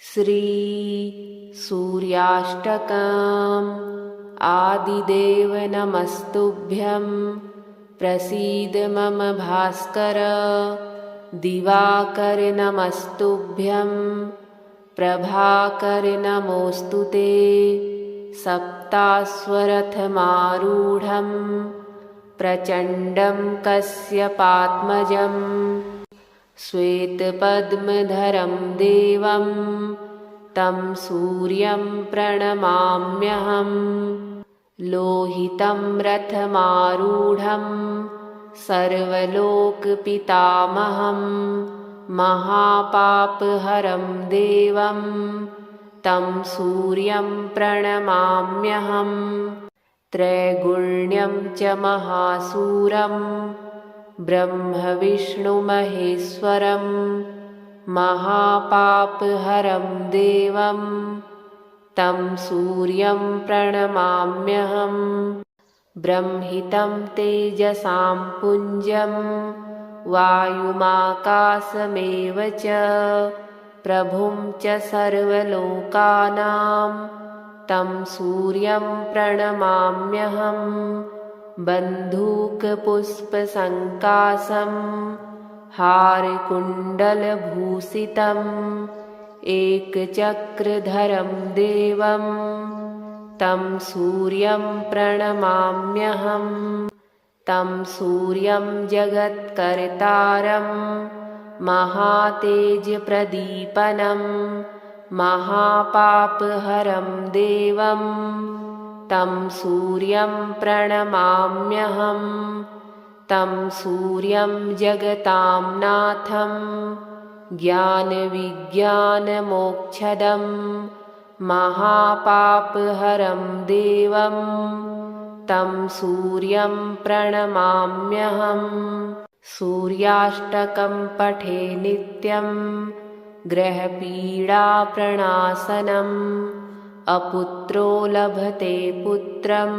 श्री सूर्याष्टकम्। आदिदेव नमस्तुभ्यं प्रसीद मम भास्कर। दिवाकर नमस्तुभ्यं प्रभाकर नमोऽस्तुते। सप्ताश्वरथमारूढं प्रचण्डं कश्यपात्मजम्। श्वेतपद्मधरं देवं तं सूर्यं प्रणमाम्यहम्। लोहितं रथमारूढं सर्वलोकपितामहं। महापापहरं देवं तं सूर्यं प्रणमाम्यहम्। त्रैगुण्यं च महासूरं ब्रह्मविष्णुमहेश्वरं। महापापहरं देवं तं सूर्यं प्रणमाम्यहम्। ब्रह्मितं तेजसां पुञ्जं वायुमाकाशमेव च प्रभुं च सर्वलोकानां तं सूर्यं प्रणमाम्यहम्। बन्धूकपुष्पसङ्काशं हारकुण्डलभूषितम् एकचक्रधरं देवं तं सूर्यं प्रणमाम्यहम्। तं सूर्यं जगत्कर्तारं महातेजप्रदीपनं महापापहरं देवं तं सूर्यं प्रणमाम्यहम्। तं सूर्यं जगतां नाथं ज्ञानविज्ञानमोक्षदं महापापहरं देवं तं सूर्यं प्रणमाम्यहम्। सूर्याष्टकं पठे नित्यं ग्रहपीडाप्रणाशनम्। अपुत्रो लभते पुत्रं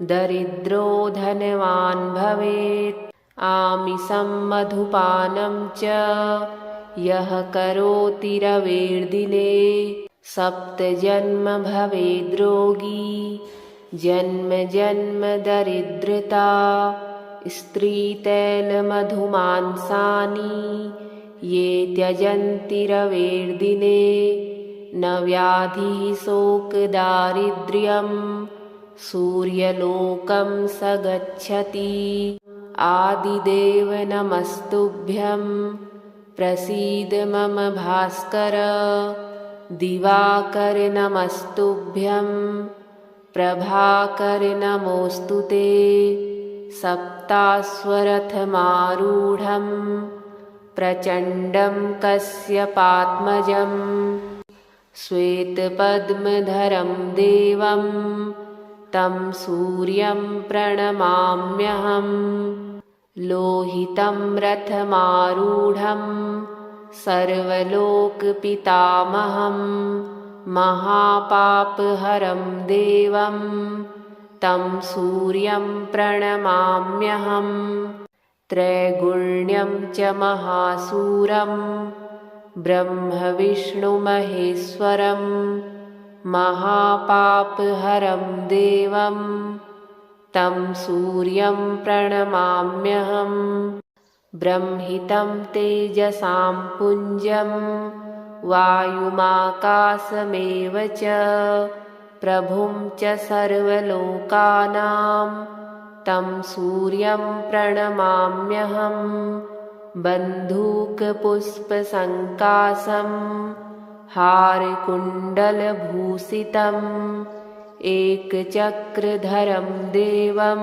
दरिद्रो धनवान् भवेत्। आमिषं मधुपानं च यः करोति रविर्दिने 7 जन्म भवेद्रोगी जन्म जन्म दरिद्रता। स्त्रीतैलमधुमांसानि ये त्यजन्ति रविर्दिने न व्याधिः शोकदारिद्र्यं सूर्यलोकं स गच्छति। आदिदेव नमस्तुभ्यं प्रसीद मम भास्कर। दिवाकर नमस्तुभ्यं प्रभाकर नमोऽस्तुते। सप्ताश्वरथमारूढं प्रचण्डं कश्यपात्मजम्। श्वेतपद्मधरं देवं तं सूर्यं प्रणमाम्यहम्। लोहितं रथमारूढं सर्वलोकपितामहं। महापापहरं देवं तं सूर्यं प्रणमाम्यहम्। त्रैगुण्यं च महासूरं ब्रह्मविष्णुमहेश्वरं। महापापहरं देवं तं सूर्यं प्रणमाम्यहम्। ब्रह्मितं तेजसां पुञ्जं वायुमाकाशमेव च प्रभुं च सर्वलोकानां तं सूर्यं प्रणमाम्यहम्। बन्धूकपुष्पसङ्काशं हारकुण्डलभूषितम् एकचक्रधरं देवं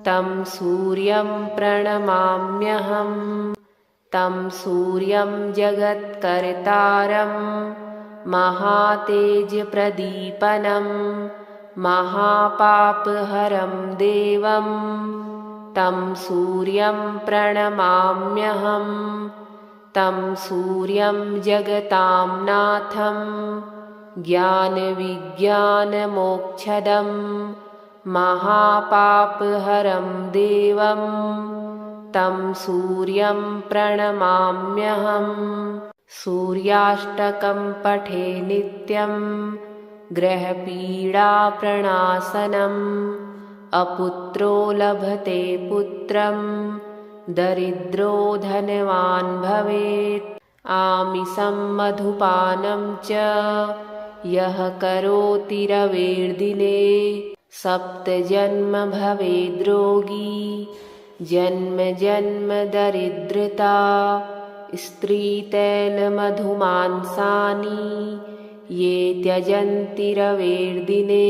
तं सूर्यं प्रणमाम्यहम्। तं सूर्यं जगत्कर्तारं महातेजप्रदीपनं महापापहरं देवं तं सूर्यं प्रणमाम्यहम्। तं सूर्यं जगतां नाथं ज्ञानविज्ञानमोक्षदं महापापहरं देवं तं सूर्यं प्रणमाम्यहम्। सूर्याष्टकं पठे नित्यं ग्रहपीडाप्रणाशनम् अपुत्रो लभते पुत्रं दरिद्रो धनवान् भवेत् आमिषं मधुपानं च यः करोति रवेर्दिने सप्तजन्म भवेद्रोगी जन्म जन्म दरिद्रता स्त्रीतैलमधुमांसानि ये त्यजन्ति रवेर्दिने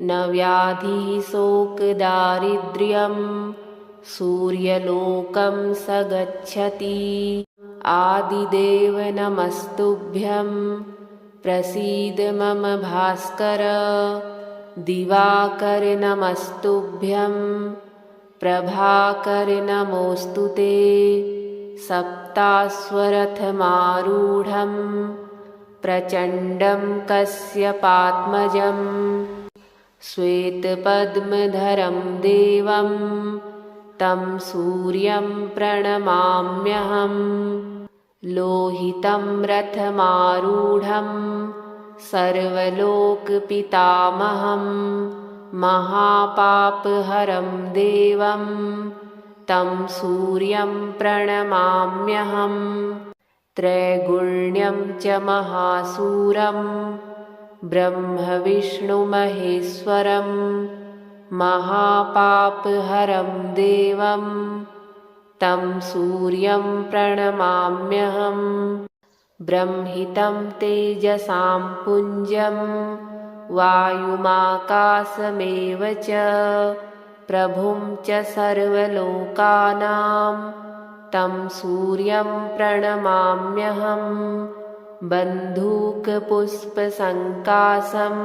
न व्याधिः शोकदारिद्र्यं सूर्यलोकं स गच्छति आदिदेव नमस्तुभ्यं प्रसीद मम भास्कर दिवाकर नमस्तुभ्यं प्रभाकर नमोऽस्तु ते सप्ताश्वरथमारूढं प्रचण्डं कश्यपात्मजं श्वेतपद्मधरं देवं तं सूर्यं प्रणमाम्यहम् लोहितं रथमारूढं सर्वलोकपितामहं महापापहरं देवं तं सूर्यं प्रणमाम्यहम् त्रैगुण्यं च महासूरं ब्रह्मविष्णुमहेश्वरं महापापहरं देवं तं सूर्यं प्रणमाम्यहम् ब्रह्मितं तेजसां पुञ्जं वायुमाकाशमेव च प्रभुं च सर्वलोकानां तं सूर्यं प्रणमाम्यहम् बन्धूकपुष्पसङ्काशं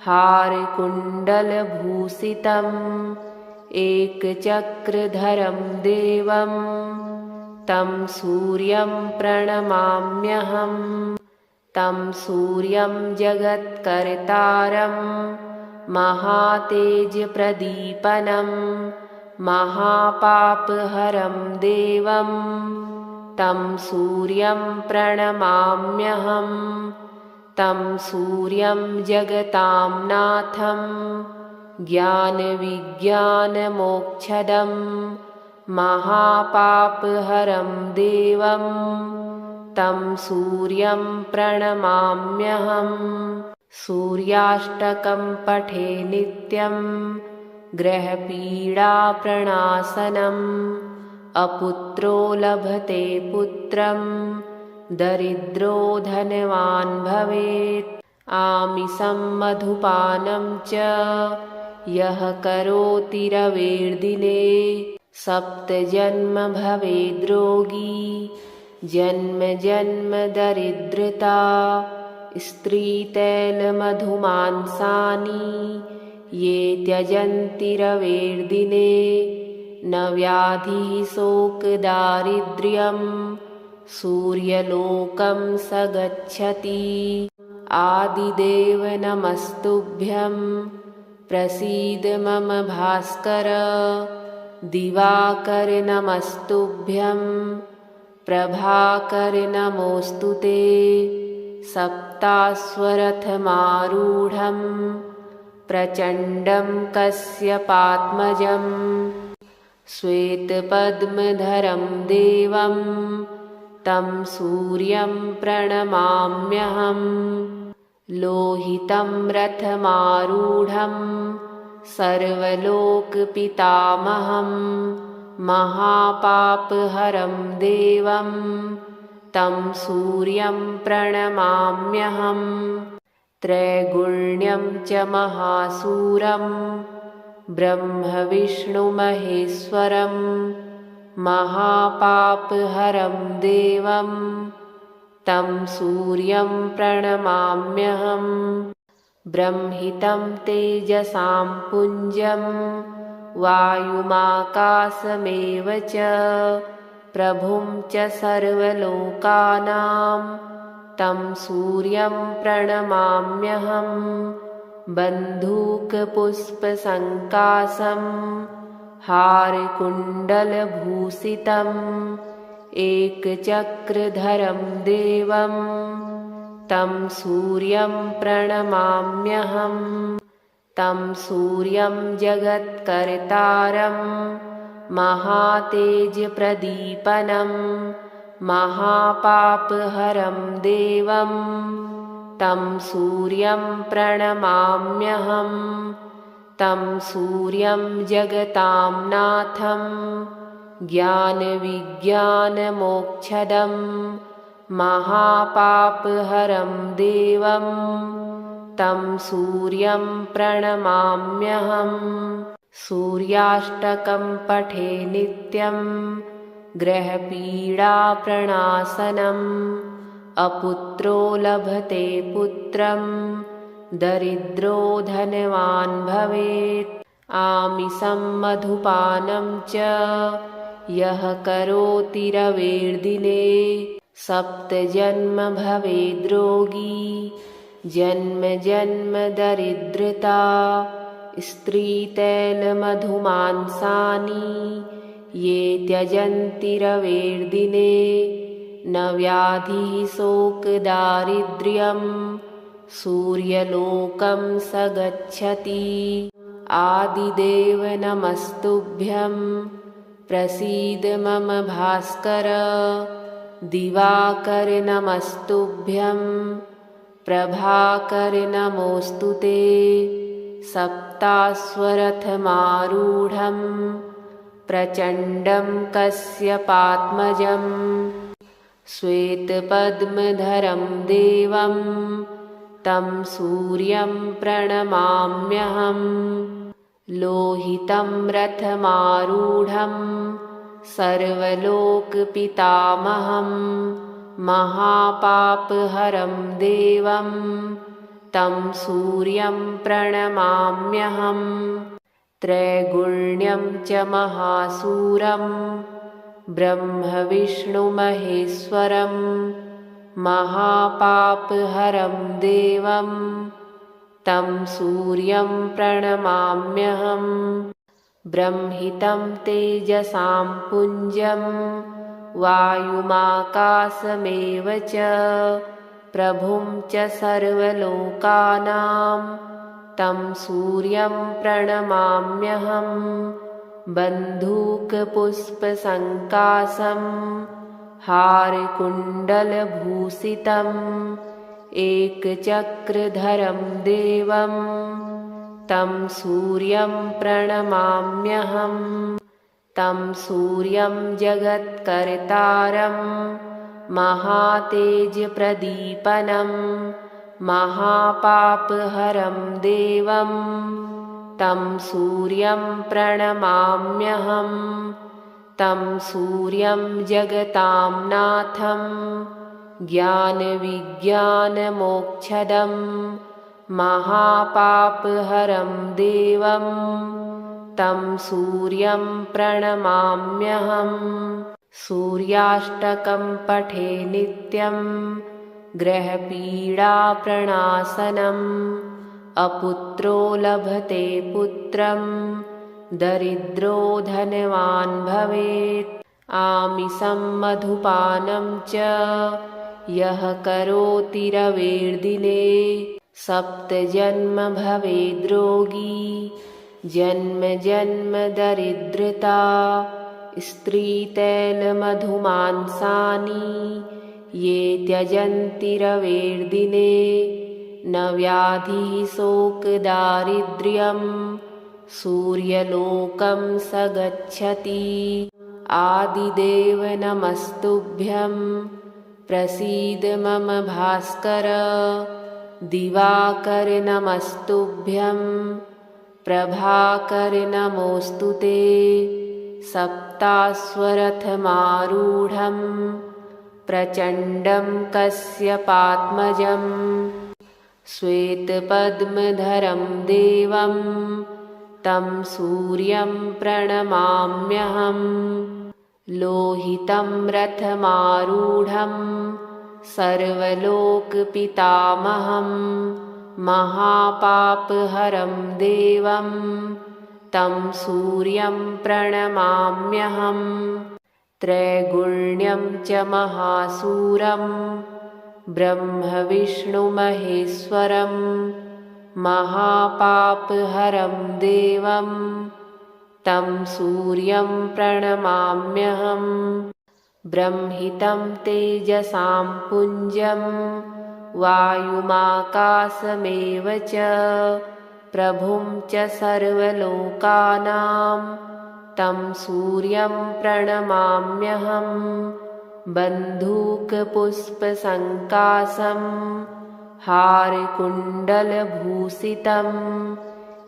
हारकुण्डलभूषितम् एकचक्रधरं देवं तं सूर्यं प्रणमाम्यहम् तं सूर्यं जगत्कर्तारं महातेजप्रदीपनं महापापहरं देवं तं सूर्यं प्रणमाम्यहम् तं सूर्यं जगतां नाथं ज्ञानविज्ञानमोक्षदं महापापहरं देवं तं सूर्यं प्रणमाम्यहम् सूर्याष्टकं पठे नित्यं ग्रहपीडाप्रणाशनम् अपुत्रो लभते पुत्रं दरिद्रो धनवान् भवेत् आमिषं मधुपानं च यः करोति रवेर्दिने सप्तजन्म भवेद्रोगी जन्म जन्म दरिद्रता स्त्रीतैलमधुमांसानि ये त्यजन्ति रवेर्दिने न व्याधिः शोकदारिद्र्यं सूर्यलोकं स गच्छति आदिदेव नमस्तुभ्यं प्रसीद मम भास्कर दिवाकर नमस्तुभ्यं प्रभाकर नमोऽस्तु ते सप्ताश्वरथमारूढं प्रचण्डं कश्यपात्मजं श्वेतपद्मधरं देवं तं सूर्यं प्रणमाम्यहम् लोहितं रथमारूढं सर्वलोकपितामहं महापापहरं देवं तं सूर्यं प्रणमाम्यहम् त्रैगुण्यं च महासूरं ब्रह्मविष्णुमहेश्वरं महापापहरं देवं तं सूर्यं प्रणमाम्यहम् ब्रह्मितं तेजसां पुञ्जं वायुमाकाशमेव च प्रभुं च सर्वलोकानां तं सूर्यं प्रणमाम्यहम् बन्धूकपुष्पसङ्काशं हारकुण्डलभूषितम् एकचक्रधरं देवं तं सूर्यं प्रणमाम्यहं तं सूर्यं जगत्कर्तारं महातेजप्रदीपनं महापापहरं देवं तं सूर्यं प्रणमाम्यहं तं सूर्यं जगतां नाथं ज्ञानविज्ञानमोक्षदं महापापहरं देवं तं सूर्यं प्रणमाम्यहं सूर्याष्टकं पठे नित्यं ग्रहपीडाप्रणाशनम् अपुत्रो लभते पुत्रं दरिद्रो धनवान् भवेत् आमिषं मधुपानं च यः करोति रवेर्दिने सप्तजन्म भवेद्रोगी जन्म जन्म दरिद्रता स्त्रीतैलमधुमांसानि ये त्यजन्ति रवेर्दिने न व्याधिः शोकदारिद्र्यं सूर्यलोकं स गच्छति आदिदेव नमस्तुभ्यं प्रसीद मम भास्कर दिवाकर नमस्तुभ्यं प्रभाकर नमोऽस्तु ते सप्ताश्वरथमारूढं प्रचण्डं कश्यपात्मजं श्वेतपद्मधरं देवं तं सूर्यं प्रणमाम्यहं लोहितं रथमारूढं सर्वलोकपितामहं महापापहरं देवं तं सूर्यं प्रणमाम्यहं त्रैगुण्यं च महासूरं ब्रह्मविष्णुमहेश्वरं महापापहरं देवं तं सूर्यं प्रणमाम्यहं ब्रह्मितं तेजसां पुञ्जं वायुमाकाशमेव च प्रभुं च सर्वलोकानां तं सूर्यं प्रणमाम्यहं बन्धूकपुष्पसङ्काशं हारकुण्डलभूषितम् एकचक्रधरं देवं तं सूर्यं प्रणमाम्यहं तं सूर्यं जगत्कर्तारं महातेजप्रदीपनं महापापहरं देवं तं सूर्यं प्रणमाम्यहं तं सूर्यं जगतां नाथं ज्ञानविज्ञानमोक्षदं महापापहरं देवं तं सूर्यं प्रणमाम्यहं सूर्याष्टकं पठे नित्यं ग्रहपीडाप्रणाशनम् अपुत्रो लभते पुत्रं दरिद्रो धनवान् भवेत् आमिषं मधुपानं च यः करोति रवेर्दिने सप्तजन्म भवेद्रोगी जन्म जन्म दरिद्रता स्त्रीतैलमधुमांसानि ये त्यजन्ति रवेर्दिने न व्याधिः शोकदारिद्र्यं सूर्यलोकं स गच्छति आदिदेव नमस्तुभ्यं प्रसीद मम भास्कर दिवाकर नमस्तुभ्यं प्रभाकर नमोऽस्तु ते सप्ताश्वरथमारूढं प्रचण्डं कश्यपात्मजं श्वेतपद्मधरं देवं तं सूर्यं प्रणमाम्यहं लोहितं रथमारूढं सर्वलोकपितामहं महापापहरं देवं तं सूर्यं प्रणमाम्यहं त्रैगुण्यं च महासूरं ब्रह्मविष्णुमहेश्वरं महापापहरं देवं तं सूर्यं प्रणमाम्यहं। ब्रह्मितं तेजसां पुञ्जं वायुमाकाशमेव च प्रभुं च सर्वलोकानां तं सूर्यं प्रणमाम्यहं। बन्धूकपुष्पसङ्काशं हारकुण्डलभूषितम्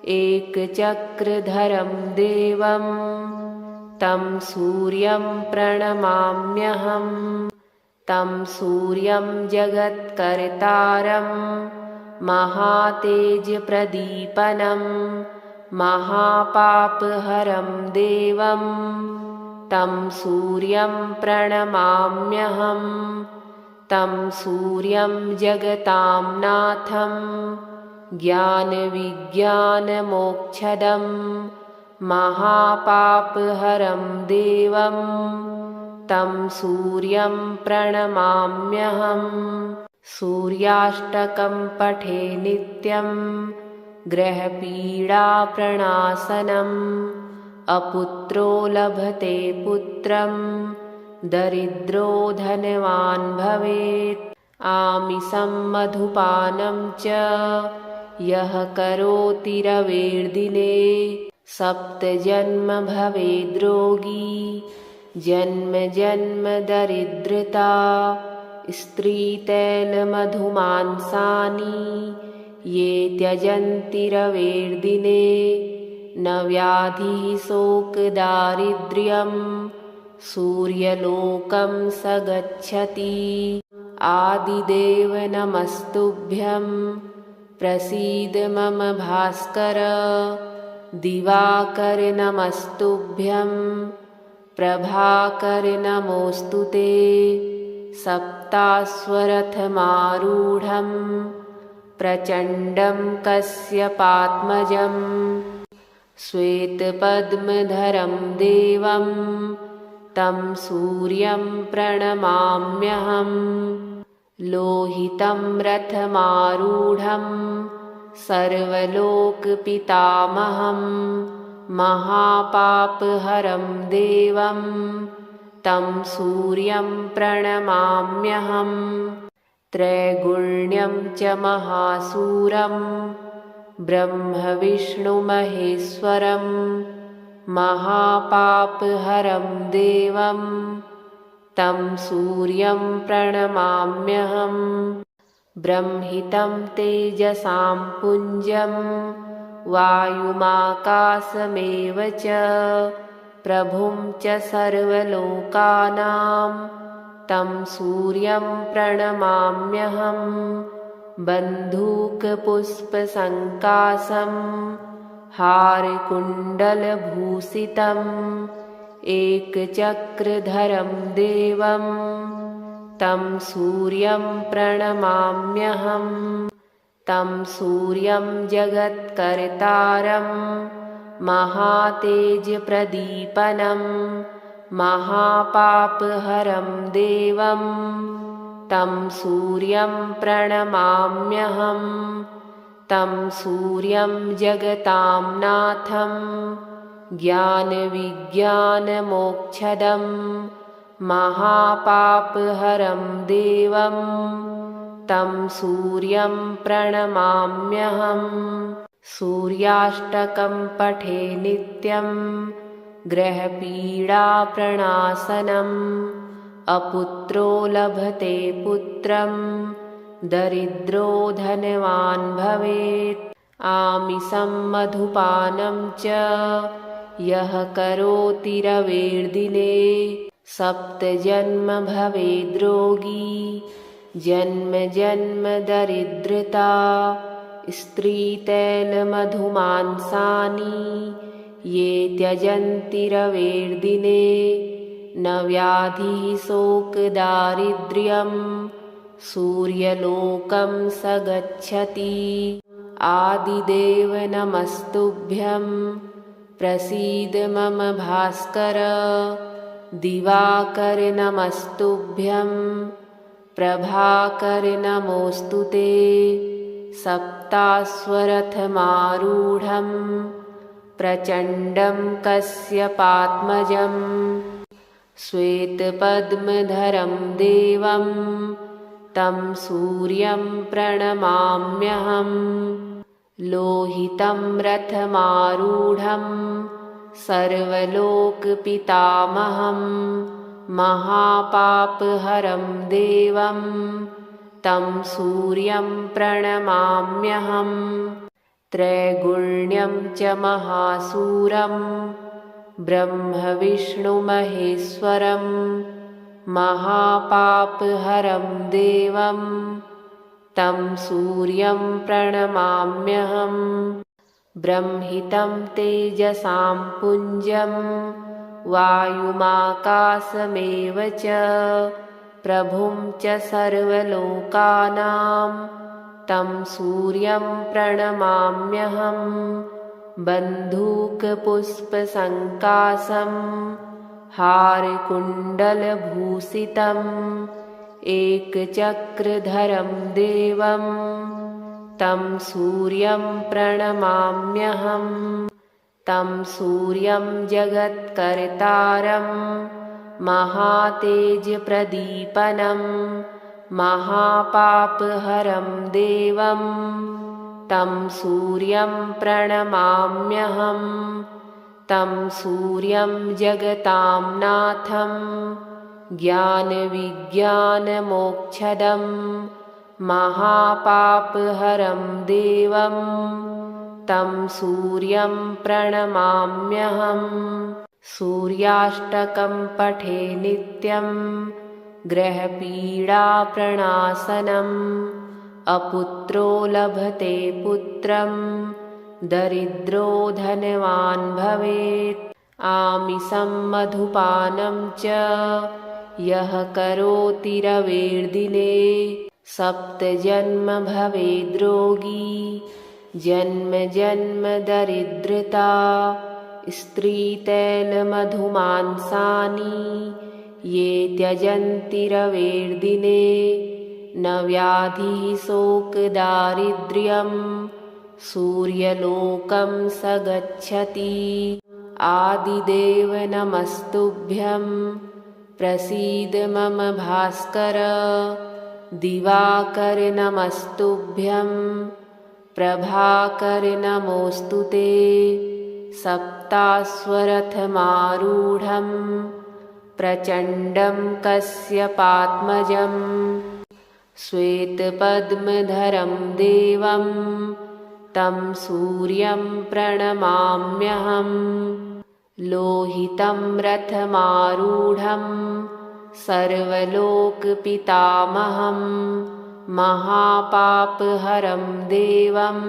एकचक्रधरं देवं तं सूर्यं प्रणमाम्यहं। तं सूर्यं जगत्कर्तारं महातेजप्रदीपनं महापापहरं देवं तं सूर्यं प्रणमाम्यहं। तं सूर्यं जगतां नाथं ज्ञानविज्ञानमोक्षदं महापापहरं देवं तं सूर्यं प्रणमाम्यहं। सूर्याष्टकं पठे नित्यं ग्रहपीडाप्रणाशनम् अपुत्रो लभते पुत्रं दरिद्रो धनवान् भवेत्। आमिषं मधुपानं च यः करोति रवेर्दिने सप्तजन्म भवेद्रोगी जन्म जन्म दरिद्रता। स्त्रीतैलमधुमांसानि ये त्यजन्ति रवेर्दिने न व्याधिः शोकदारिद्र्यं सूर्यलोकं स गच्छति। आदिदेव नमस्तुभ्यं प्रसीद मम भास्कर। दिवाकर नमस्तुभ्यं प्रभाकर नमोऽस्तु ते। सप्ताश्वरथमारूढं प्रचण्डं कश्यपात्मजं श्वेतपद्मधरं देवं तं सूर्यं प्रणमाम्यहं। लोहितं रथमारूढं सर्वलोकपितामहं महापापहरं देवं तं सूर्यं प्रणमाम्यहं। त्रैगुण्यं च महासूरं ब्रह्मविष्णुमहेश्वरं महापापहरं देवं तं सूर्यं प्रणमाम्यहं। ब्रह्मितं तेजसां पुञ्जं वायुमाकाशमेव च प्रभुं च सर्वलोकानां तं सूर्यं प्रणमाम्यहं। बन्धूकपुष्पसङ्काशं हारकुण्डलभूषितम् एकचक्रधरं देवं तं सूर्यं प्रणमाम्यहं। तं सूर्यं जगत्कर्तारं महातेजप्रदीपनं महापापहरं देवं तं सूर्यं प्रणमाम्यहं। तं सूर्यं जगतां नाथं ज्ञानविज्ञानमोक्षदं महापापहरं देवं तं सूर्यं प्रणमाम्यहं। सूर्याष्टकं पठे नित्यं ग्रहपीडाप्रणाशनम् अपुत्रो लभते पुत्रं दरिद्रो धनवान् भवेत्। आमिषं मधुपानं च यः करोति रवेर्दिने सप्तजन्म भवेद्रोगी जन्म जन्म दरिद्रता। स्त्रीतैलमधुमांसानि ये त्यजन्ति रवेर्दिने न व्याधिः शोकदारिद्र्यं सूर्यलोकं स गच्छति। आदिदेव नमस्तुभ्यं प्रसीद मम भास्कर। दिवाकर नमस्तुभ्यं प्रभाकर नमोऽस्तु ते सप्ताश्वरथमारूढं प्रचण्डं कश्यपात्मजं श्वेतपद्मधरं देवं तं सूर्यं प्रणमाम्यहम् लोहितं रथमारूढं सर्वलोकपितामहं महापापहरं देवं तं सूर्यं प्रणमाम्यहम् त्रैगुण्यं च महासूरं ब्रह्मविष्णुमहेश्वरं महापापहरं देवं तं सूर्यं प्रणमाम्यहम् ब्रह्मितं तेजसां पुञ्जं वायुमाकाशमेव च प्रभुं च सर्वलोकानां तं सूर्यं प्रणमाम्यहम् बन्धूकपुष्पसङ्काशं हारकुण्डलभूषितम् एकचक्रधरं देवं तं सूर्यं प्रणमाम्यहम् तं सूर्यं जगत्कर्तारं महातेजप्रदीपनं महापापहरं देवं तं सूर्यं प्रणमाम्यहम् तं सूर्यं जगतां नाथं ज्ञानविज्ञानमोक्षदं महापापहरं देवं तं सूर्यं प्रणमाम्यहम् सूर्याष्टकं पठे नित्यं ग्रहपीडाप्रणाशनम् अपुत्रो लभते पुत्रं दरिद्रो धनवान् भवेत् आमिषं मधुपानं च यः करोति रवेर्दिने सप्तजन्म भवेद्रोगी जन्म जन्म दरिद्रता स्त्रीतैलमधुमांसानि ये त्यजन्ति रवेर्दिने न व्याधिः शोकदारिद्र्यं सूर्यलोकं स गच्छति आदिदेव नमस्तुभ्यं प्रसीद मम भास्कर दिवाकर नमस्तुभ्यं प्रभाकर नमोऽस्तु ते सप्ताश्वरथमारूढं प्रचण्डं कश्यपात्मजं श्वेतपद्मधरं देवं तं सूर्यं प्रणमाम्यहम् लोहितं रथमारूढं सर्वलोकपितामहं महापापहरं देवं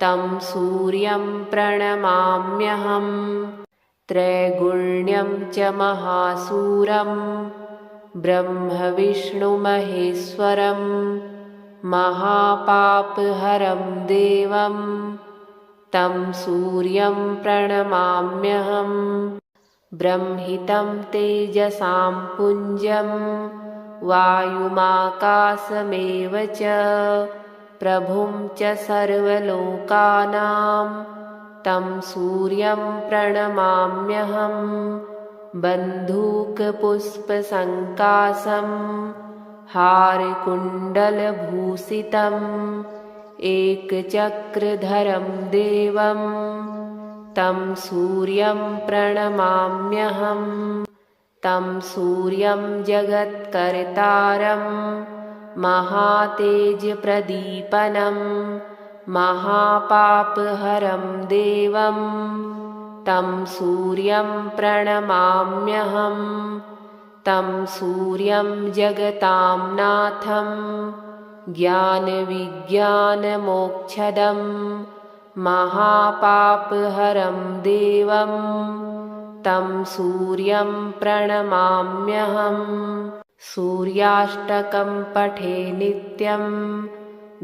तं सूर्यं प्रणमाम्यहम् त्रैगुण्यं च महासूरं ब्रह्मविष्णुमहेश्वरं महापापहरं देवं तं सूर्यं प्रणमाम्यहम् ब्रह्मितं तेजसां पुञ्जं वायुमाकाशमेव च प्रभुं च सर्वलोकानां तं सूर्यं प्रणमाम्यहम् बन्धूकपुष्पसङ्काशं हारकुण्डलभूषितम् एकचक्रधरं देवं तं सूर्यं प्रणमाम्यहम् तं सूर्यं जगत्कर्तारं महातेजप्रदीपनं महापापहरं देवं तं सूर्यं प्रणमाम्यहम् तं सूर्यं जगतां नाथं ज्ञानविज्ञानमोक्षदं महापापहरं देवं तं सूर्यं प्रणमाम्यहम् सूर्याष्टकं पठे नित्यं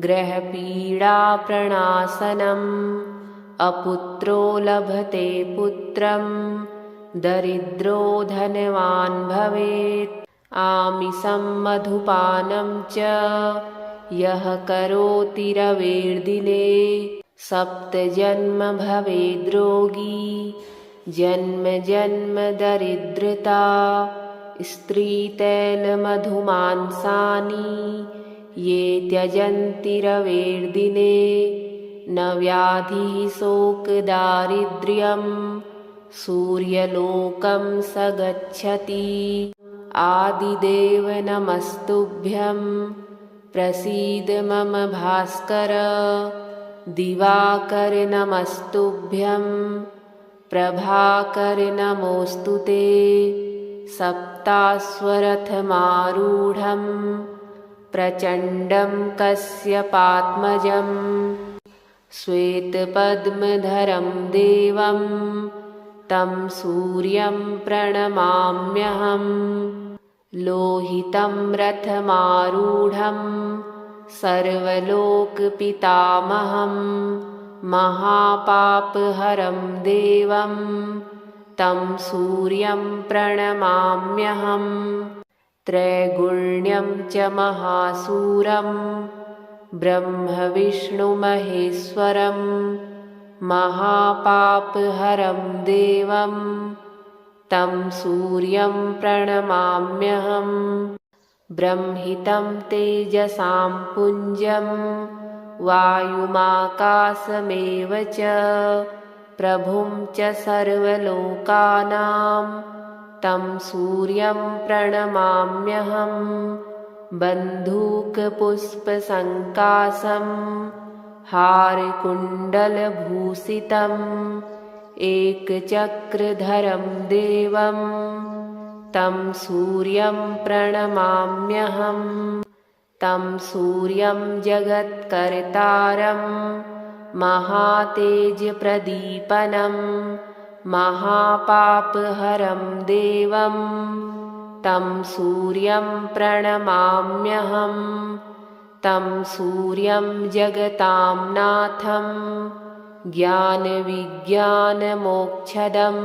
ग्रहपीडाप्रणाशनम् अपुत्रो लभते पुत्रं दरिद्रो धनवान् भवेत्। आमिषं मधुपानं च यः करोति रवेर्दिने 7 जन्म भवेद्रोगी। जन्म जन्म दरिद्रता स्त्रीतैलमधुमांसानि ये त्यजन्ति रवेर्दिने न व्याधिः शोकदारिद्र्यं सूर्यलोकं स गच्छति। आदिदेव नमस्तुभ्यं प्रसीद मम भास्कर। दिवाकर नमस्तुभ्यं प्रभाकर नमोऽस्तु ते। सप्ताश्वरथमारूढं प्रचण्डं कश्यपात्मजं श्वेतपद्मधरं देवं तं सूर्यं प्रणमाम्यहम्। लोहितं रथमारूढं सर्वलोकपितामहं महापापहरं देवं तं सूर्यं प्रणमाम्यहम्। त्रैगुण्यं च महासूरं ब्रह्मविष्णुमहेश्वरं महापापहरं देवं तं सूर्यं प्रणमाम्यहम्। ब्रह्मितं तेजसां पुञ्जं वायुमाकाशमेव च प्रभुं च सर्वलोकानां तं सूर्यं प्रणमाम्यहम्। बन्धूकपुष्पसङ्काशं हारकुण्डलभूषितं एकचक्रधरं देवं तं सूर्यं प्रणमाम्यहम्। तं सूर्यं जगत्कर्तारं महातेजप्रदीपनं महापापहरं देवं तं सूर्यं प्रणमाम्यहम्। तं सूर्यं जगतां नाथं ज्ञानविज्ञानमोक्षदं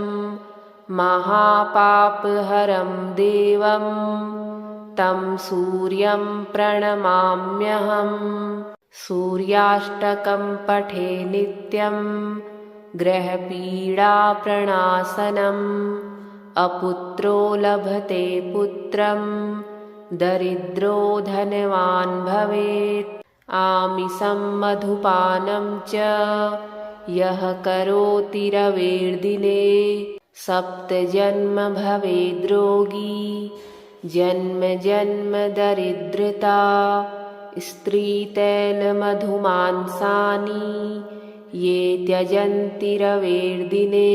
महापापहरं देवं तं सूर्यं प्रणमाम्यहम्। सूर्याष्टकं पठे नित्यं ग्रहपीडाप्रणाशनम्। अपुत्रो लभते पुत्रं दरिद्रो धनवान् भवेत्। आमिषं मधुपानं च यः करोति रवेर्दिने 7 जन्म भवेद्रोगी। जन्म जन्म दरिद्रता स्त्रीतैलमधुमांसानि ये त्यजन्ति रवेर्दिने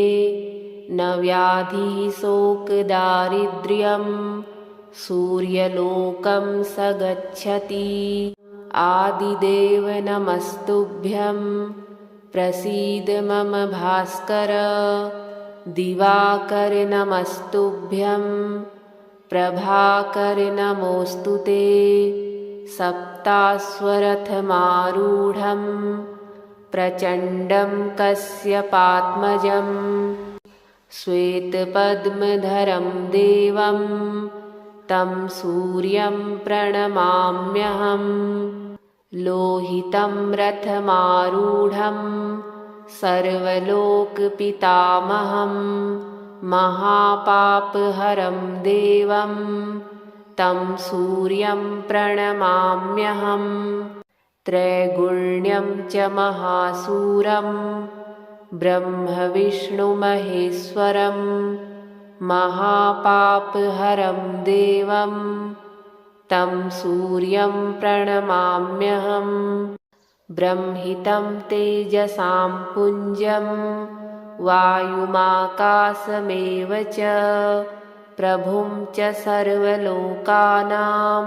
न व्याधिः शोकदारिद्र्यं सूर्यलोकं स गच्छति। आदिदेव नमस्तुभ्यं प्रसीद मम भास्कर। दिवाकर नमस्तुभ्यं प्रभाकर नमोऽस्तु ते। सप्ताश्वरथमारूढं प्रचण्डं कश्यपात्मजं श्वेतपद्मधरं देवं तं सूर्यं प्रणमाम्यहम्। लोहितं रथमारूढं सर्वलोकपितामहं महापापहरं देवं तं सूर्यं प्रणमाम्यहम्। त्रैगुण्यं च महासूरं ब्रह्मविष्णुमहेश्वरं महापापहरं देवं तं सूर्यं प्रणमाम्यहम्। ब्रह्मितं तेजसां पुञ्जं वायुमाकाशमेव च प्रभुं च सर्वलोकानां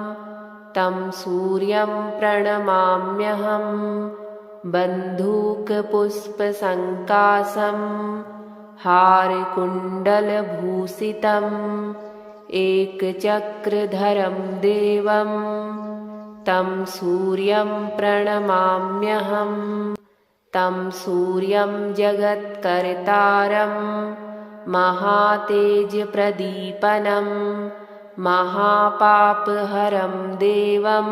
तं सूर्यं प्रणमाम्यहम्। बन्धूकपुष्पसङ्काशं हारकुण्डलभूषितं एकचक्रधरं देवं तं सूर्यं प्रणमाम्यहम्। तं सूर्यं जगत्कर्तारं महातेजप्रदीपनं महापापहरं देवं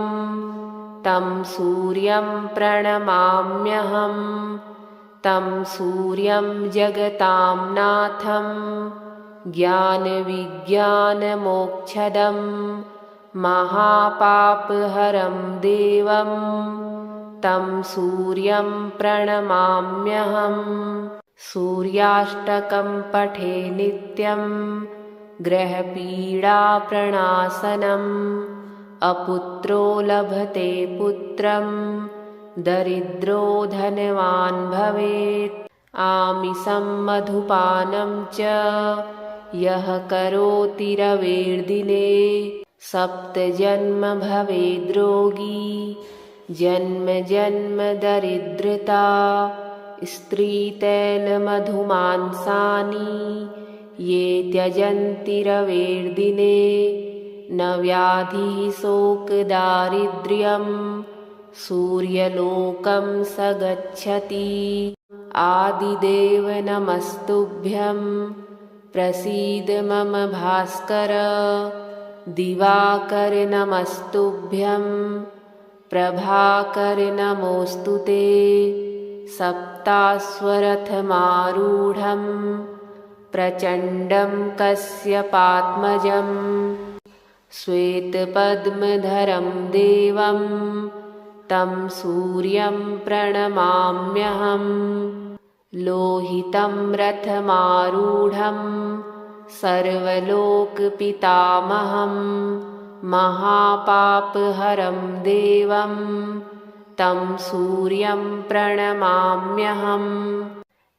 तं सूर्यं प्रणमाम्यहं तं सूर्यं जगतां नाथं ज्ञानविज्ञानमोक्षदं महापापहरं देवं तं सूर्यं प्रणमाम्यहम् सूर्याष्टकं पठे नित्यं ग्रहपीडाप्रणाशनम् अपुत्रो लभते पुत्रं दरिद्रो धनवान् भवेत् आमिषं मधुपानं च यः करोति रवेर्दिने सप्तजन्म भवेद्रोगी जन्म जन्म दरिद्रता स्त्रीतैलमधुमांसानि ये त्यजन्ति रवेर्दिने न व्याधिः शोकदारिद्र्यं सूर्यलोकं स गच्छति आदिदेव नमस्तुभ्यं प्रसीद मम भास्कर दिवाकर नमस्तुभ्यं प्रभाकर नमोऽस्तु ते सप्ताश्वरथमारूढं प्रचण्डं कश्यपात्मजं श्वेतपद्मधरं देवं तं सूर्यं प्रणमाम्यहं लोहितं रथमारूढं सर्वलोकपितामहं महापापहरं देवं तं सूर्यं प्रणमाम्यहं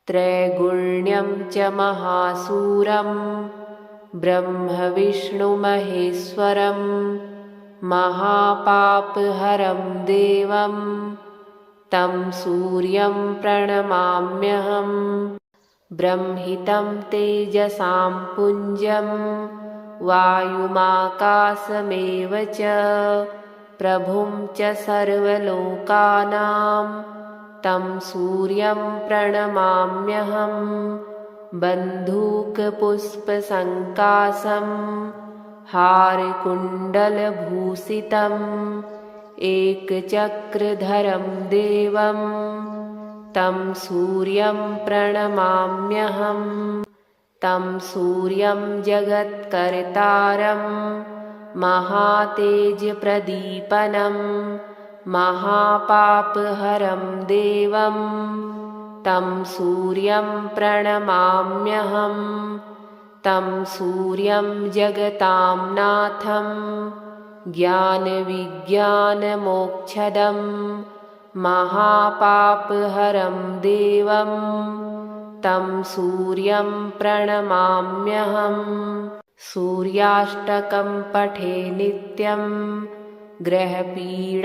त्रैगुण्यं च महासूरं ब्रह्मविष्णुमहेश्वरं महापापहरं देवं तं सूर्यं प्रणमाम्यहं ब्रह्मितं तेजसां पुञ्जं वायुमाकाशमेव च प्रभुं च सर्वलोकानां तं सूर्यं प्रणमाम्यहं बन्धूकपुष्पसङ्काशं हारकुण्डलभूषितम् एकचक्रधरं देवं तं सूर्यं प्रणमाम्यहं तं सूर्यं जगत्कर्तारं महातेजप्रदीपनं महापापहरं देवं तं सूर्यं प्रणमाम्यहं तं सूर्यं जगतां नाथं ज्ञानविज्ञानमोक्षदं महापापहरं देवं तं सूर्यं प्रणमाम्यहम् सूर्याष्टकं पठे नित्यं ग्रहपीडाप्रणाशनम्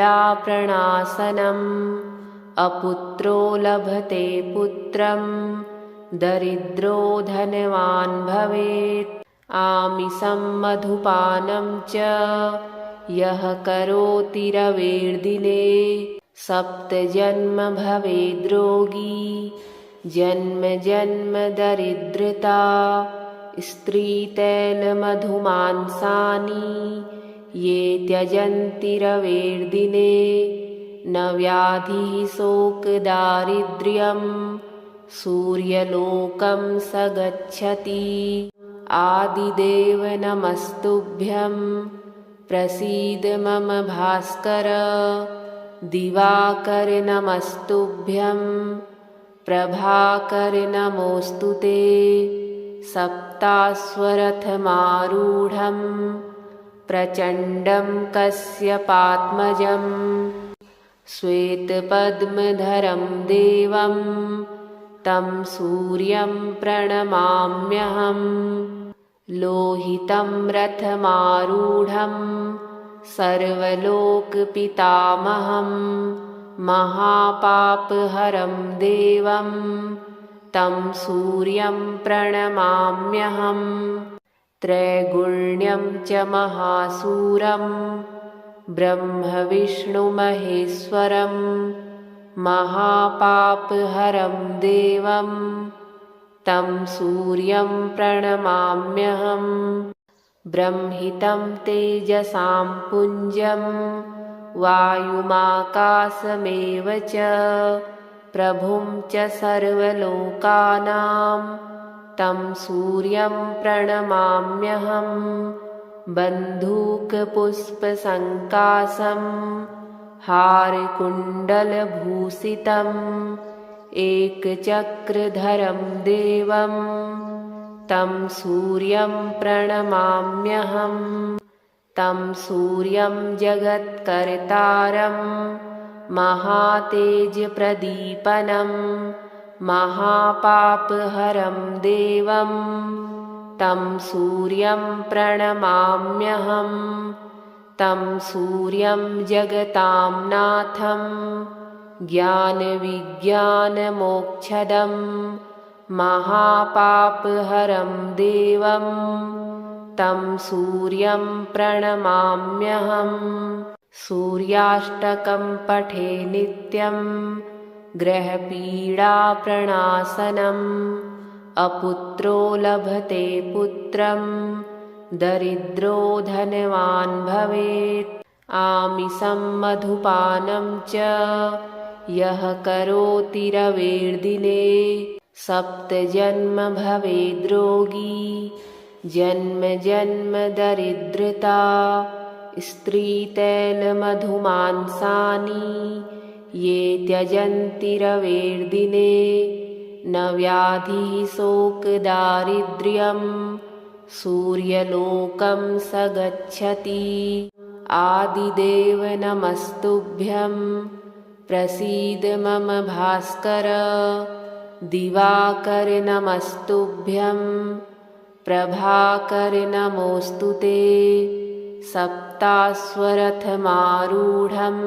अपुत्रो लभते पुत्रं दरिद्रो धनवान् भवेत् आमिषं मधुपानं च यः करोति रवेर्दिने सप्तजन्म भवेद्रोगी जन्म जन्म दरिद्रता स्त्रीतैलमधुमांसानि ये त्यजन्ति रवेर्दिने न व्याधिः शोकदारिद्र्यं सूर्यलोकं स गच्छति आदिदेव नमस्तुभ्यं प्रसीद मम भास्कर दिवाकर नमस्तुभ्यं प्रभाकर नमोऽस्तु ते सप्ताश्वरथमारूढं प्रचण्डं कश्यपात्मजं श्वेतपद्मधरं देवं तं सूर्यं प्रणमाम्यहं लोहितं रथमारूढं सर्वलोकपितामहं महापापहरं देवं तं सूर्यं प्रणमाम्यहं त्रैगुण्यं च महासूरं ब्रह्मविष्णुमहेश्वरं महापापहरं देवं तं सूर्यं प्रणमाम्यहम् ब्रह्मितं तेजसां पुञ्जं वायुमाकाशमेव च प्रभुं च सर्वलोकानां तं सूर्यं प्रणमाम्यहम् बन्धूकपुष्पसङ्काशं हारकुण्डलभूषितम् एकचक्रधरं देवं तं सूर्यं प्रणमाम्यहम् तं सूर्यं जगत्कर्तारं महातेजप्रदीपनं महापापहरं देवं तं सूर्यं प्रणमाम्यहम् तं सूर्यं जगतां नाथं ज्ञानविज्ञानमोक्षदं महापापहरं देवं तं सूर्यं प्रणमाम्यहम् सूर्याष्टकं पठे नित्यं ग्रहपीडाप्रणाशनम् अपुत्रो लभते पुत्रं दरिद्रो धनवान् भवेत् आमिषं मधुपानं च यः करोति रवेर्दिने सप्तजन्म भवेद्रोगी जन्म जन्म दरिद्रता स्त्रीतैलमधुमांसानि ये त्यजन्ति रवेर्दिने न व्याधिः शोकदारिद्र्यं सूर्यलोकं स गच्छति आदिदेव नमस्तुभ्यं प्रसीद मम भास्कर दिवाकर नमस्तुभ्यं प्रभाकर नमोऽस्तु ते सप्ताश्वरथमारूढं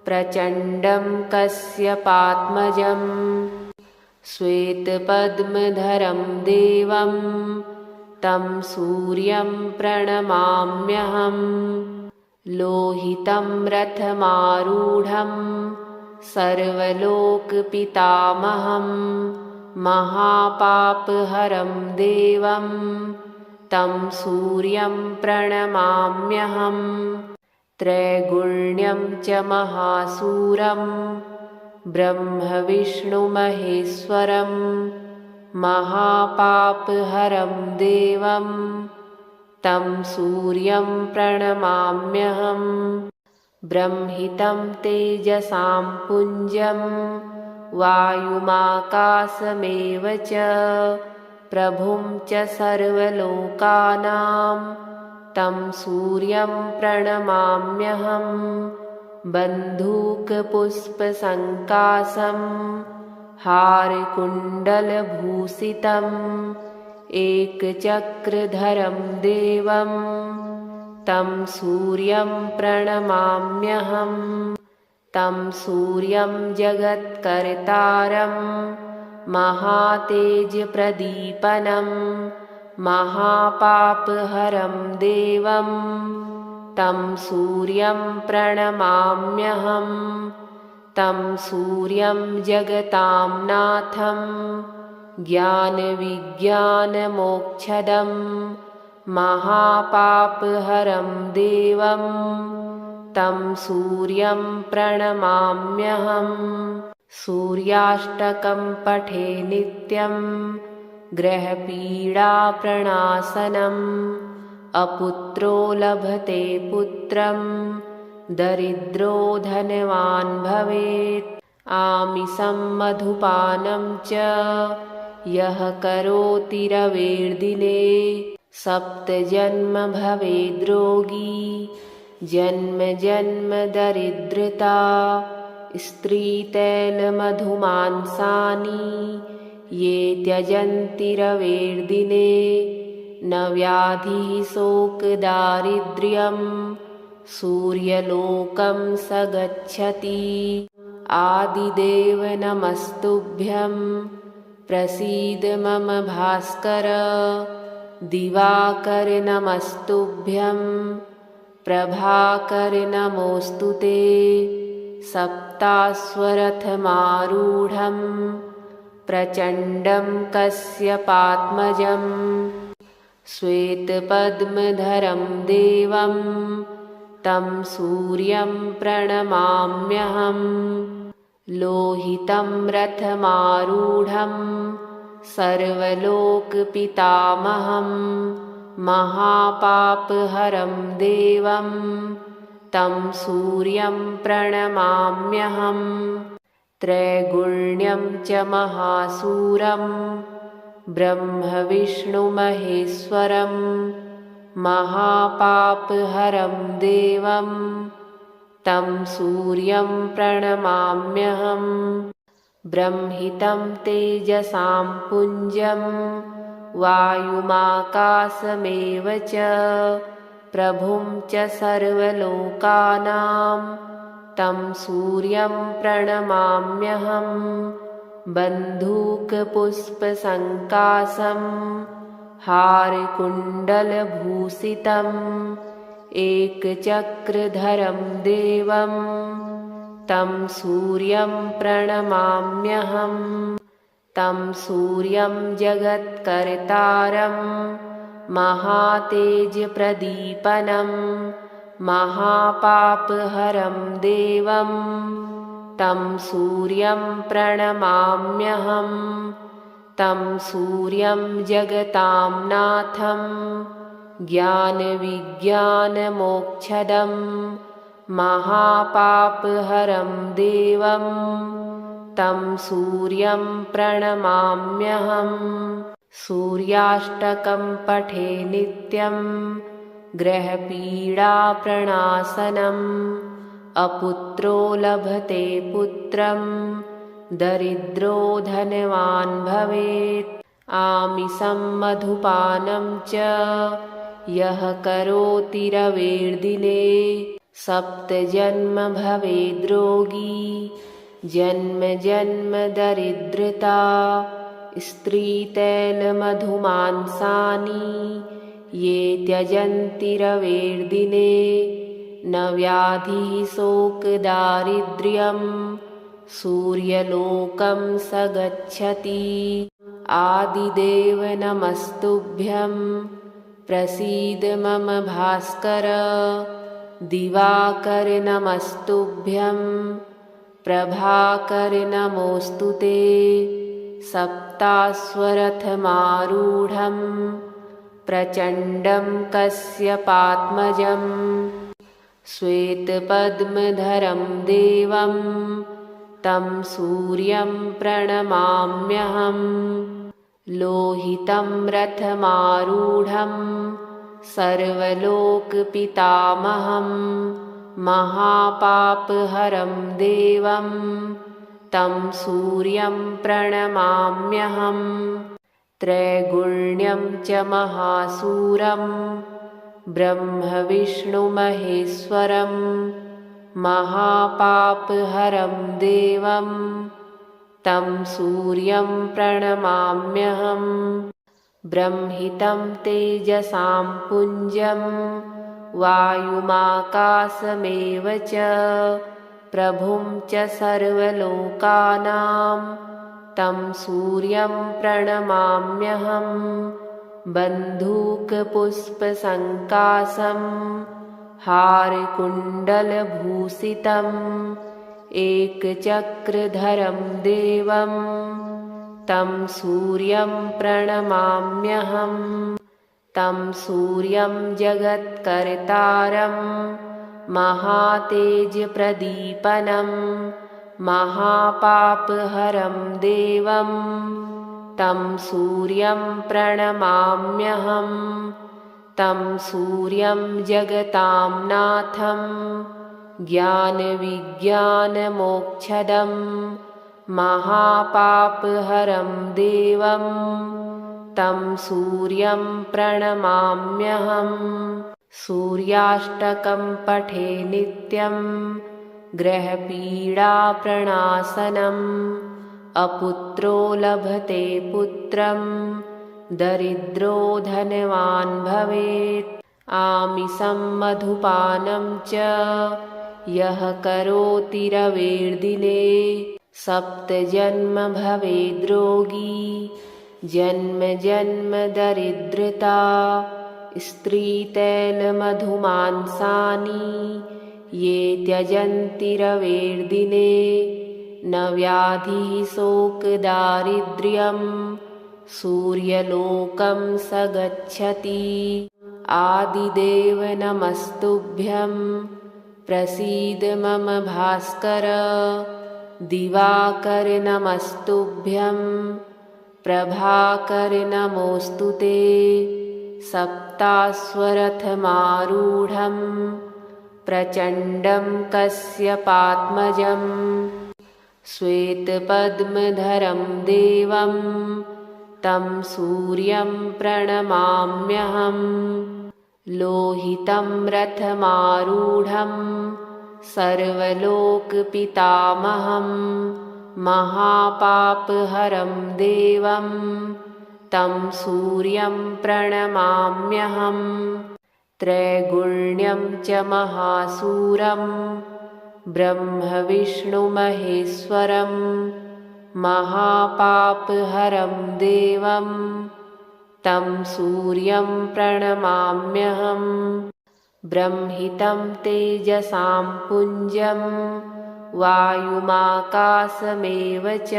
प्रचण्डं कश्यपात्मजं श्वेतपद्मधरं देवं तं सूर्यं प्रणमाम्यहम् लोहितं रथमारूढं सर्वलोकपितामहं महापापहरं देवं तं सूर्यं प्रणमाम्यहम् त्रैगुण्यं च महासूरं ब्रह्मविष्णुमहेश्वरं महापापहरं देवं तं सूर्यं प्रणमाम्यहम् ब्रह्मितं तेजसां पुञ्जं वायुमाकाशमेव च प्रभुं च सर्वलोकानां तं सूर्यं प्रणमाम्यहम् बन्धूकपुष्पसङ्काशं हारकुण्डलभूषितम् एकचक्रधरं देवं तं सूर्यं प्रणमाम्यहम् तं सूर्यं जगत्कर्तारं महातेजप्रदीपनं महापापहरं देवं तं सूर्यं प्रणमाम्यहम् तं सूर्यं जगतां नाथं ज्ञानविज्ञानमोक्षदं महापापहरं देवं तं सूर्यं प्रणमाम्यहम् सूर्याष्टकं पठे नित्यं ग्रहपीडाप्रणाशनम् अपुत्रो लभते पुत्रं दरिद्रो धनवान् भवेत् आमिषं मधुपानं च यः करोति रवेर्दिने सप्तजन्म भवेद्रोगी जन्म जन्म दरिद्रता स्त्रीतैलमधुमांसानि ये त्यजन्ति रवेर्दिने न व्याधिः शोकदारिद्र्यं सूर्यलोकं स गच्छति आदिदेव नमस्तुभ्यं प्रसीद मम भास्कर दिवाकर नमस्तुभ्यं प्रभाकर नमोऽस्तु ते सप्ताश्वरथमारूढं प्रचण्डं कश्यपात्मजं श्वेतपद्मधरं देवं तं सूर्यं प्रणमाम्यहम् लोहितं रथमारूढं सर्वलोकपितामहं महापापहरं देवं तं सूर्यं प्रणमाम्यहम् त्रैगुण्यं च महासूरं ब्रह्मविष्णुमहेश्वरं महापापहरं देवं तं सूर्यं प्रणमाम्यहम् ब्रह्मितं तेजसां पुञ्जं वायुमाकाशमेव च प्रभुं च सर्वलोकानां तं सूर्यं प्रणमाम्यहम् बन्धूकपुष्पसङ्काशं हारकुण्डलभूषितम् एकचक्रधरं देवं तं सूर्यं प्रणमाम्यहम् तं सूर्यं जगत्कर्तारं महातेजप्रदीपनं महापापहरं देवं तं सूर्यं प्रणमाम्यहम् तं सूर्यं जगतां नाथं ज्ञानविज्ञानमोक्षदं महापापहरं देवं तं सूर्यं प्रणमाम्यहम् सूर्याष्टकं पठे नित्यं ग्रहपीडाप्रणाशनम् अपुत्रो लभते पुत्रं दरिद्रो धनवान् भवेत् आमिषं मधुपानं च यः करोति रवेर्दिने सप्तजन्म भवेद्रोगी जन्म जन्म दरिद्रता स्त्रीतैलमधुमांसानि ये त्यजन्ति रवेर्दिने न व्याधिः शोकदारिद्र्यं सूर्यलोकं स गच्छति आदिदेव नमस्तुभ्यं प्रसीद मम भास्कर दिवाकर नमस्तुभ्यं प्रभाकर नमोऽस्तु ते सप्ताश्वरथमारूढं प्रचण्डं कश्यपात्मजं श्वेतपद्मधरं देवं तं सूर्यं प्रणमाम्यहम् लोहितं रथमारूढं सर्वलोकपितामहं महापापहरं देवं तं सूर्यं प्रणमाम्यहम् त्रैगुण्यं च महासूरं ब्रह्मविष्णुमहेश्वरं महापापहरं देवं तं सूर्यं प्रणमाम्यहम् ब्रह्मितं तेजसां पुञ्जं वायुमाकाशमेव च प्रभुं च सर्वलोकानां तं सूर्यं प्रणमाम्यहम् बन्धूकपुष्पसङ्काशं हारकुण्डलभूषितम् एकचक्रधरं देवं तं सूर्यं प्रणमाम्यहम् तं सूर्यं जगत्कर्तारं महातेजप्रदीपनं महापापहरं देवं तं सूर्यं प्रणमाम्यहम् तं सूर्यं जगतां नाथं ज्ञानविज्ञानमोक्षदं महापापहरं देवं तं सूर्यं प्रणमाम्यहम् सूर्याष्टकं पठे नित्यं ग्रहपीडाप्रणाशनम् अपुत्रो लभते पुत्रं दरिद्रो धनवान् भवेत् आमिषं मधुपानं च यः करोति रवेर्दिने सप्तजन्म भवेद्रोगी जन्म जन्म दरिद्रता स्त्रीतैलमधुमांसानि ये त्यजन्ति रवेर्दिने न व्याधिः शोकदारिद्र्यं सूर्यलोकं स गच्छति। आदिदेव नमस्तुभ्यं प्रसीद मम भास्कर दिवाकर नमस्तुभ्यं प्रभाकर नमोऽस्तु ते। सप्ताश्वरथमारूढं प्रचण्डं कश्यपात्मजं श्वेतपद्मधरं देवं तं सूर्यं प्रणमाम्यहम्। लोहितं रथमारूढं सर्वलोकपितामहं महापापहरं देवं तं सूर्यं प्रणमाम्यहम्। त्रैगुण्यं च महासूरं ब्रह्मविष्णुमहेश्वरं महापापहरं देवं तं सूर्यं प्रणमाम्यहम्। ब्रह्मितं तेजसां पुञ्जं वायुमाकाशमेव च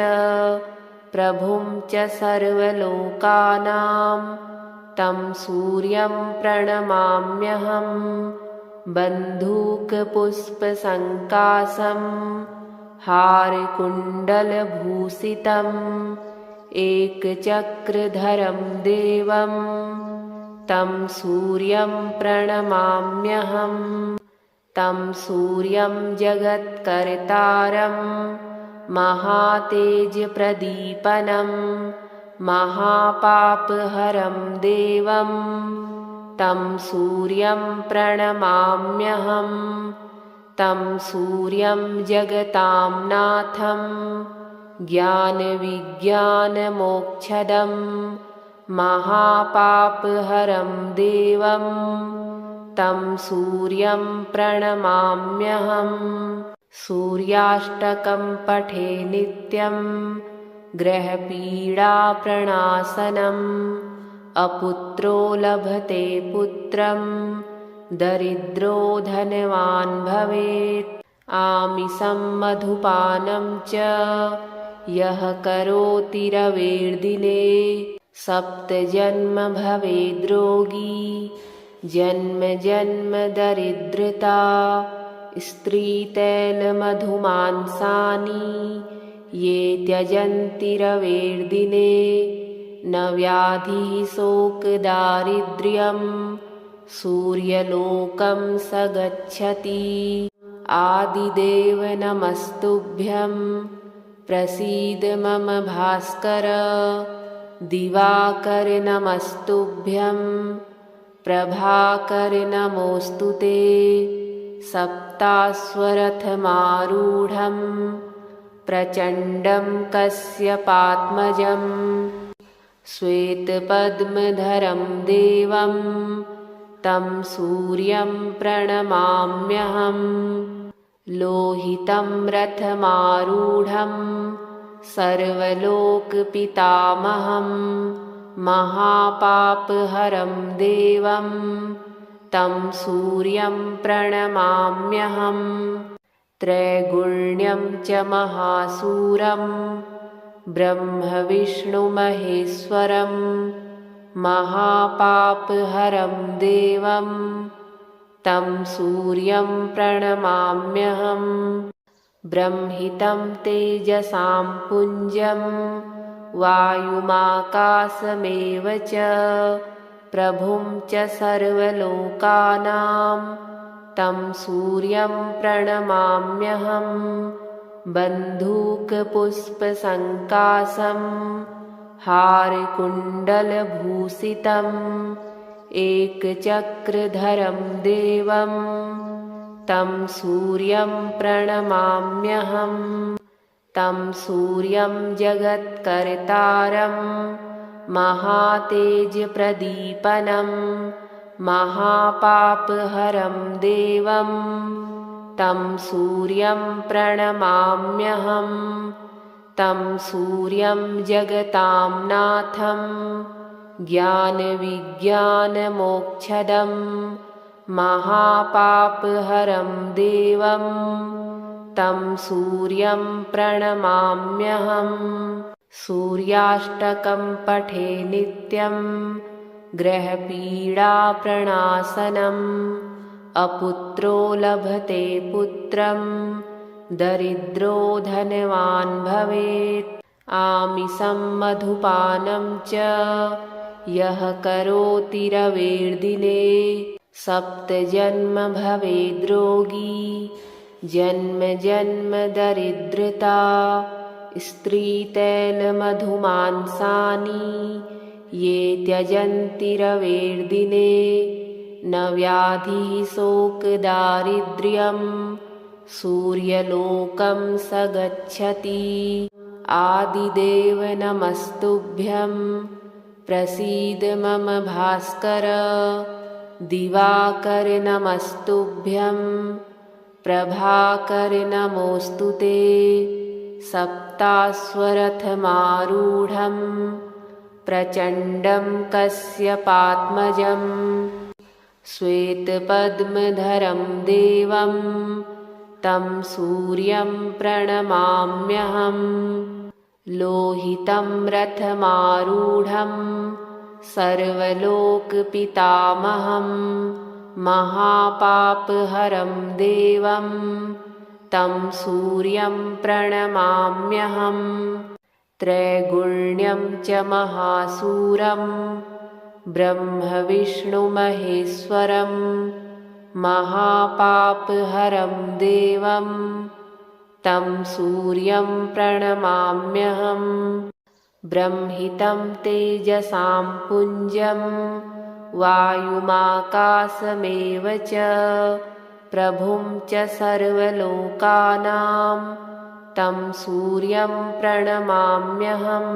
प्रभुं च सर्वलोकानां तं सूर्यं प्रणमाम्यहम्। बन्धूकपुष्पसङ्काशं हारकुण्डलभूषितम् एकचक्रधरं देवं तं सूर्यं प्रणमाम्यहम्। तं सूर्यं जगत्कर्तारं महातेजप्रदीपनं महापापहरं देवं तं सूर्यं प्रणमाम्यहम्। तं सूर्यं जगतां नाथं ज्ञानविज्ञानमोक्षदं महापापहरं देवं तं सूर्यं प्रणमाम्यहम्। सूर्याष्टकं पठे नित्यं ग्रहपीडाप्रणाशनम् अपुत्रो लभते पुत्रं दरिद्रो धनवान् भवेत्। आमिषं मधुपानं च यः करोति रवेर्दिने सप्तजन्म भवेद्रोगी जन्म जन्म दरिद्रता स्त्रीतैलमधुमांसानि ये त्यजन्ति रवेर्दिने न व्याधिः शोकदारिद्र्यं सूर्यलोकं स गच्छति। आदिदेव नमस्तुभ्यं प्रसीद मम भास्कर दिवाकर नमस्तुभ्यं प्रभाकर नमोऽस्तु ते। सप्ताश्वरथमारूढं प्रचण्डं कश्यपात्मजं श्वेतपद्मधरं देवं तं सूर्यं प्रणमाम्यहम्। लोहितं रथमारूढं सर्वलोकपितामहं महापापहरं देवं तं सूर्यं प्रणमाम्यहम्। त्रैगुण्यं च महासूरं ब्रह्मविष्णुमहेश्वरं महापापहरं देवं तं सूर्यं प्रणमाम्यहम्। ब्रह्मितं तेजसां पुञ्जं वायुमाकाशमेव च प्रभुं च सर्वलोकानां तं सूर्यं प्रणमाम्यहम्। बन्धूकपुष्पसङ्काशं हारकुण्डलभूषितम् एकचक्रधरं देवं तं सूर्यं प्रणमाम्यहम्। तं सूर्यं जगत्कर्तारं महातेजप्रदीपनं महापापहरं देवं तं सूर्यं प्रणमाम्यहं तं सूर्यं जगतां नाथं ज्ञानविज्ञानमोक्षदं महापापहरं देवं तं सूर्यं प्रणमाम्यहम् सूर्याष्टकं पठे नित्यं ग्रहपीडाप्रणाशनम् अपुत्रो लभते पुत्रं दरिद्रो धनवान् भवेत् आमिषं मधुपानं च यः करोति रवेर्दिने सप्तजन्म भवेद्रोगी जन्म जन्म दरिद्रता स्त्रीतैलमधुमांसानि ये त्यजन्ति रवेर्दिने न व्याधिः शोकदारिद्र्यं सूर्यलोकं स गच्छति आदिदेव नमस्तुभ्यं प्रसीद मम भास्कर दिवाकर नमस्तुभ्यं प्रभाकर नमोऽस्तु ते सप्ताश्वरथमारूढं प्रचण्डं कश्यपात्मजं श्वेतपद्मधरं देवं तं सूर्यं प्रणमाम्यहं लोहितं रथमारूढं सर्वलोकपितामहं महापापहरं देवं तं सूर्यं प्रणमाम्यहं त्रैगुण्यं च महासूरं ब्रह्मविष्णुमहेश्वरं महापापहरं देवं तं सूर्यं प्रणमाम्यहं ब्रह्मितं तेजसां पुञ्जं वायुमाकाशमेव च प्रभुं च सर्वलोकानां तं सूर्यं प्रणमाम्यहं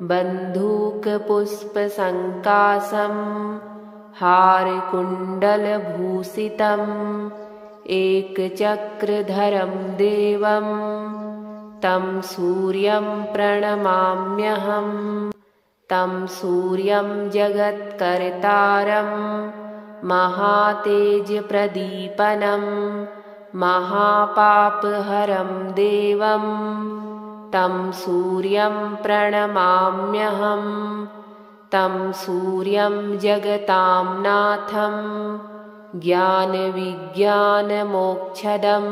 बन्धूकपुष्पसङ्काशं हारकुण्डलभूषितम् एकचक्रधरं देवं तं सूर्यं प्रणमाम्यहं तं सूर्यं जगत्कर्तारं महातेजप्रदीपनं महापापहरं देवं तं सूर्यं प्रणमाम्यहं तं सूर्यं जगतां नाथं ज्ञानविज्ञानमोक्षदं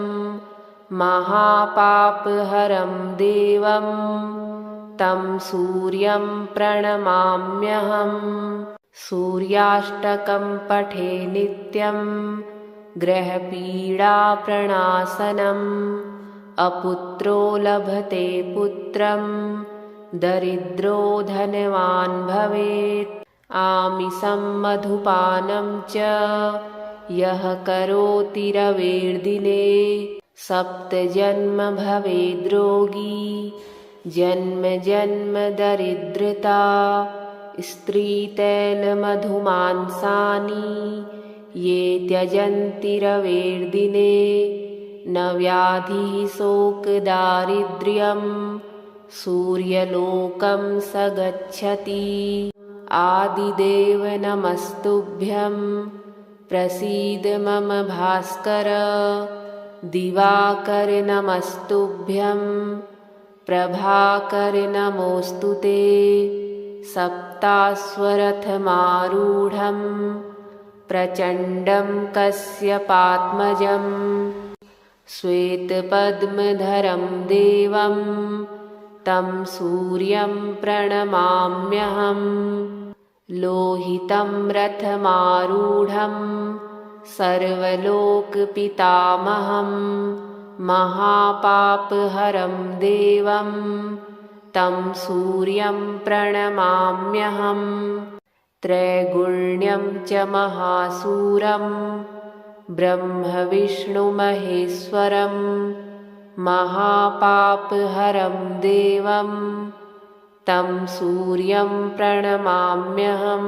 महापापहरं देवं तं सूर्यं प्रणमाम्यहम् सूर्याष्टकं पठे नित्यं ग्रहपीडाप्रणाशनम् अपुत्रो लभते पुत्रं दरिद्रो धनवान् भवेत् आमिषं मधुपानं च यः करोति रवेर्दिने सप्तजन्म भवेद्रोगी जन्म जन्म दरिद्रता स्त्रीतैलमधुमांसानि ये त्यजन्ति रवेर्दिने न व्याधिः शोकदारिद्र्यं सूर्यलोकं स गच्छति आदिदेव नमस्तुभ्यं प्रसीद मम भास्कर दिवाकर नमस्तुभ्यं प्रभाकर नमोऽस्तु ते सप्ताश्वरथमारूढं प्रचण्डं कश्यपात्मजं श्वेतपद्मधरं देवं तं सूर्यं प्रणमाम्यहं लोहितं रथमारूढं सर्वलोकपितामहं महापापहरं देवं तं सूर्यं प्रणमाम्यहं त्रैगुण्यं च महासूरं ब्रह्मविष्णुमहेश्वरं महापापहरं देवं तं सूर्यं प्रणमाम्यहं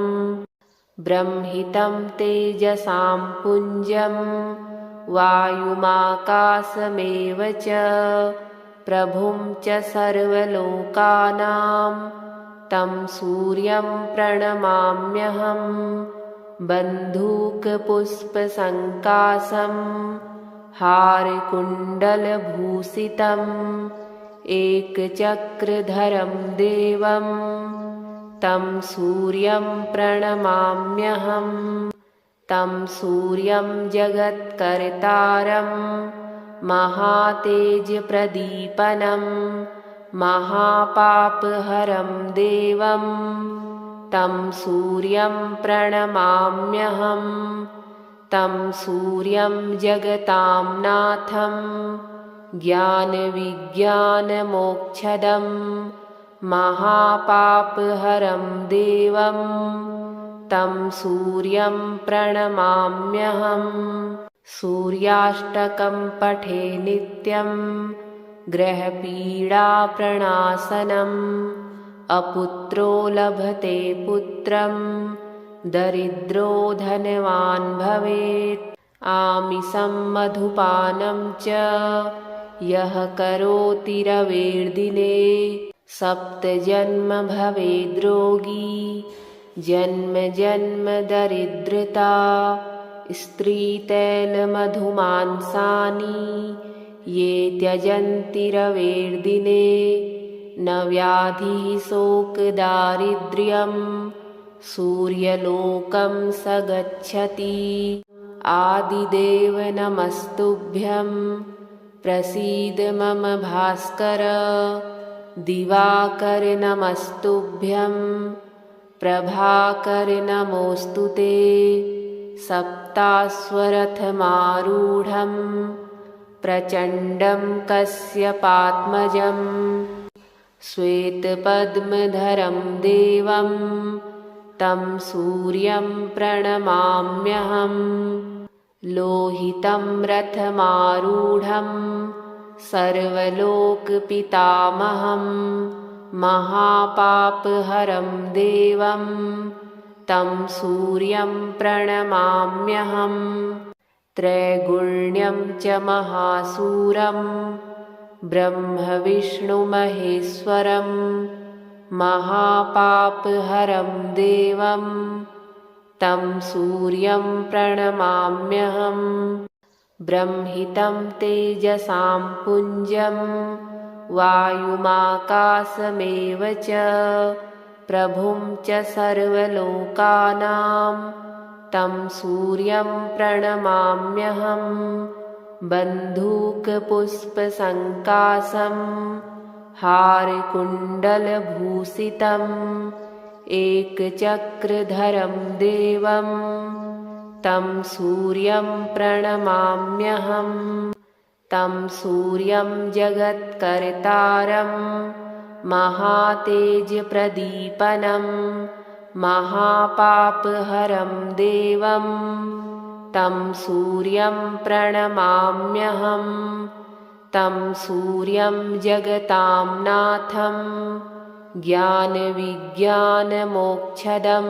ब्रह्मितं तेजसां पुञ्जं वायुमाकाशमेव च प्रभुं च सर्वलोकानां तं सूर्यं प्रणमाम्यहं बन्धूकपुष्पसङ्काशं हारकुण्डलभूषितम् एकचक्रधरं देवं तं सूर्यं प्रणमाम्यहं तं सूर्यं जगत्कर्तारं महातेजप्रदीपनं महापापहरं देवं तं सूर्यं प्रणमाम्यहं तं सूर्यं जगतां नाथं ज्ञानविज्ञानमोक्षदं महापापहरं देवं तं सूर्यं प्रणमाम्यहं सूर्याष्टकं पठे नित्यं ग्रहपीडाप्रणाशनम् अपुत्रो लभते पुत्रं दरिद्रो धनवान् भवेत् आमिषं मधुपानं च यः करोति रवेर्दिने सप्तजन्म भवेद्रोगी जन्म जन्म दरिद्रता स्त्रीतैलमधुमांसानि ये त्यजन्ति रवेर्दिने न व्याधिः शोकदारिद्र्यं सूर्यलोकं स गच्छति आदिदेव नमस्तुभ्यं प्रसीद मम भास्कर दिवाकर नमस्तुभ्यं प्रभाकर नमोऽस्तु ते सप्ताश्वरथमारूढं प्रचण्डं कश्यपात्मजं श्वेतपद्मधरं देवं तं सूर्यं प्रणमाम्यहं लोहितं रथमारूढं सर्वलोकपितामहं महापापहरं देवं तं सूर्यं प्रणमाम्यहं त्रैगुण्यं च महासूरं ब्रह्मविष्णुमहेश्वरं महापापहरं देवं तं सूर्यं प्रणमाम्यहं ब्रह्मितं तेजसां पुञ्जं वायुमाकाशमेव च प्रभुं च सर्वलोकानां तं सूर्यं प्रणमाम्यहं बन्धूकपुष्पसङ्काशं हारकुण्डलभूषितम् एकचक्रधरं देवं तं सूर्यं प्रणमाम्यहं तं सूर्यं जगत्कर्तारं महातेजप्रदीपनं महापापहरं देवं तं सूर्यं प्रणमाम्यहं तं सूर्यं जगतां नाथं ज्ञानविज्ञानमोक्षदं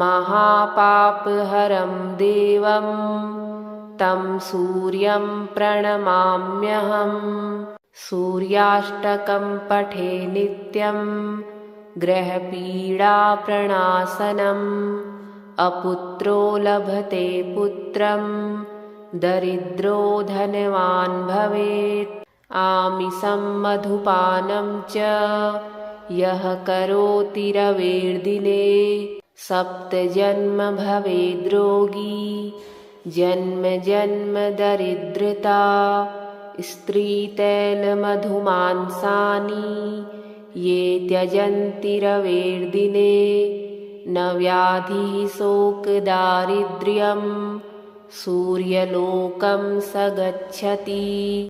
महापापहरं देवं तं सूर्यं प्रणमाम्यहं सूर्याष्टकं पठे नित्यं ग्रहपीडाप्रणाशनम् अपुत्रो लभते पुत्रं दरिद्रो धनवान् भवेत् आमिषं मधुपानं च यः करोति रवेर्दिने सप्तजन्म भवेद्रोगी जन्म जन्म दरिद्रता स्त्रीतैलमधुमांसानि ये त्यजन्ति रवेर्दिने न व्याधिः शोकदारिद्र्यं सूर्यलोकं स गच्छति।